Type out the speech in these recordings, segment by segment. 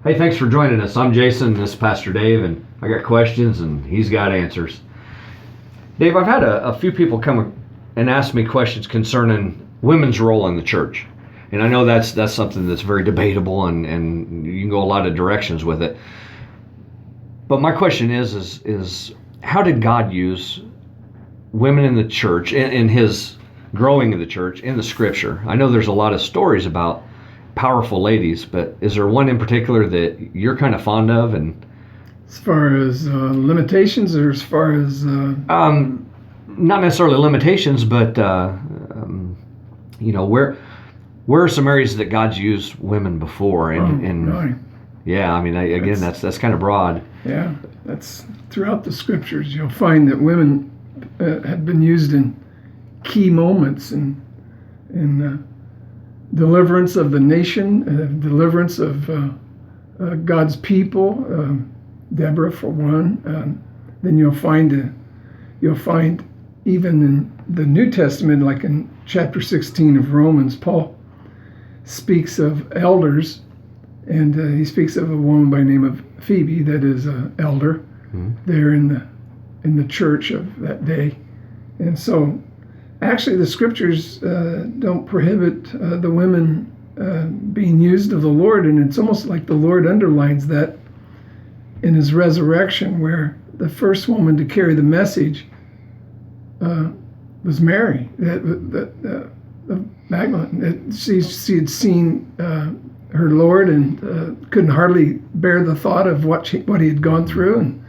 Hey, thanks for joining us. I'm Jason, this is Pastor Dave, and I got questions and he's got answers. Dave, I've had a few people come and ask me questions concerning women's role in the church. And I know that's something that's very debatable and you can go a lot of directions with it. But my question is how did God use women in the church, in his growing of the church, in the scripture? I know there's a lot of stories about powerful ladies, but is there one in particular that you're kind of fond of? And as far as limitations, or as far as not necessarily limitations, but where are some areas that God's used women before? And right. Yeah, I mean, that's kind of broad. Yeah, that's throughout the scriptures. You'll find that women have been used in key moments in deliverance of the nation, deliverance of God's people. Deborah, for one. Then you'll find even in the New Testament, like in chapter 16 of Romans, Paul speaks of elders, and he speaks of a woman by the name of Phoebe that is an elder there in the church of that day. And so actually the scriptures don't prohibit the women being used of the Lord, and it's almost like the Lord underlines that in his resurrection, where the first woman to carry the message was Mary, the Magdalene. She had seen her Lord and couldn't hardly bear the thought of what he had gone through,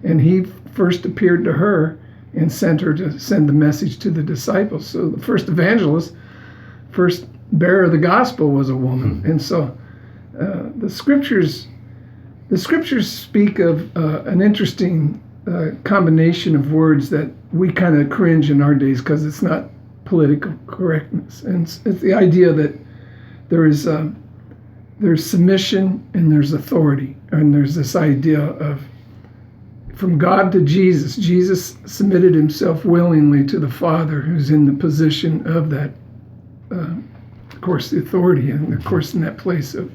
and he first appeared to her and sent her to send the message to the disciples. So the first evangelist, first bearer of the gospel, was a woman. And so the scriptures speak of an interesting combination of words that we kind of cringe in our days because it's not political correctness. And it's the idea that there's submission and there's authority. And there's this idea of from God to Jesus. Jesus submitted himself willingly to the Father, who's in the position of that, of course, the authority, and of course in that place of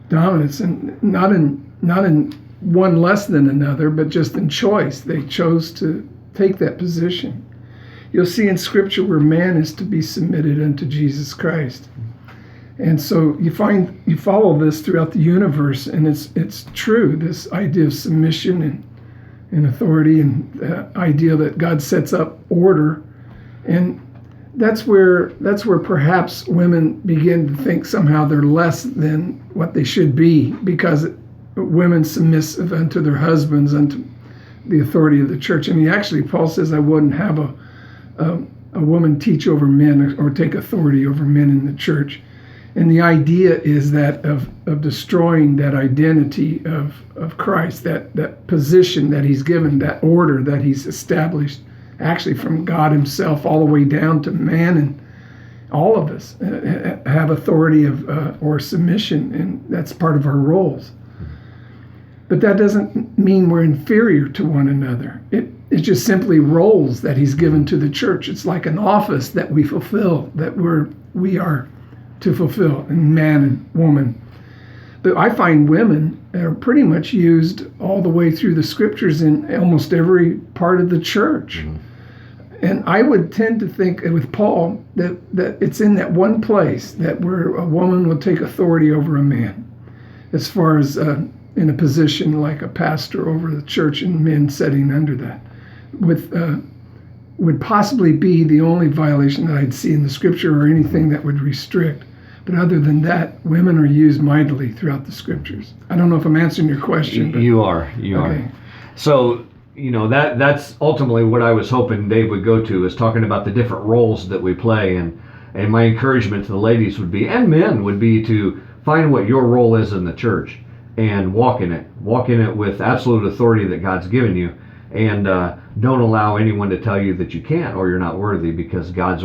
dominance, and not in one less than another, but just in choice. They chose to take that position. You'll see in Scripture where man is to be submitted unto Jesus Christ. And so you follow this throughout the universe, and it's true, this idea of submission and authority, and the idea that God sets up order. And that's where perhaps women begin to think somehow they're less than what they should be, because women submissive unto their husbands, unto the authority of the church. And Paul says, I wouldn't have a woman teach over men or take authority over men in the church. And the idea is that of destroying that identity of Christ, that position that he's given, that order that he's established, actually from God himself all the way down to man, and all of us have authority or submission, and that's part of our roles. But that doesn't mean we're inferior to one another. It's just simply roles that he's given to the church. It's like an office that we fulfill, that we are to fulfill, in man and woman. But I find women are pretty much used all the way through the scriptures in almost every part of the church. And I would tend to think with Paul that it's in that one place that where a woman will take authority over a man, as far as in a position like a pastor over the church, and men sitting under that, would possibly be the only violation that I'd see in the scripture, or anything that would restrict. But other than that, women are used mightily throughout the scriptures. I don't know if I'm answering your question. You are. So, that's ultimately what I was hoping Dave would go to, is talking about the different roles that we play. And my encouragement to the ladies would be, and men would be, to find what your role is in the church and walk in it. Walk in it with absolute authority that God's given you. And don't allow anyone to tell you that you can't or you're not worthy, because God's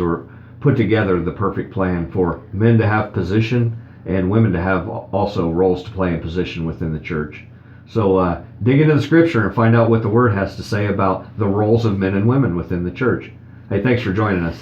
put together the perfect plan for men to have position and women to have also roles to play in position within the church. So dig into the scripture and find out what the word has to say about the roles of men and women within the church. Hey, thanks for joining us.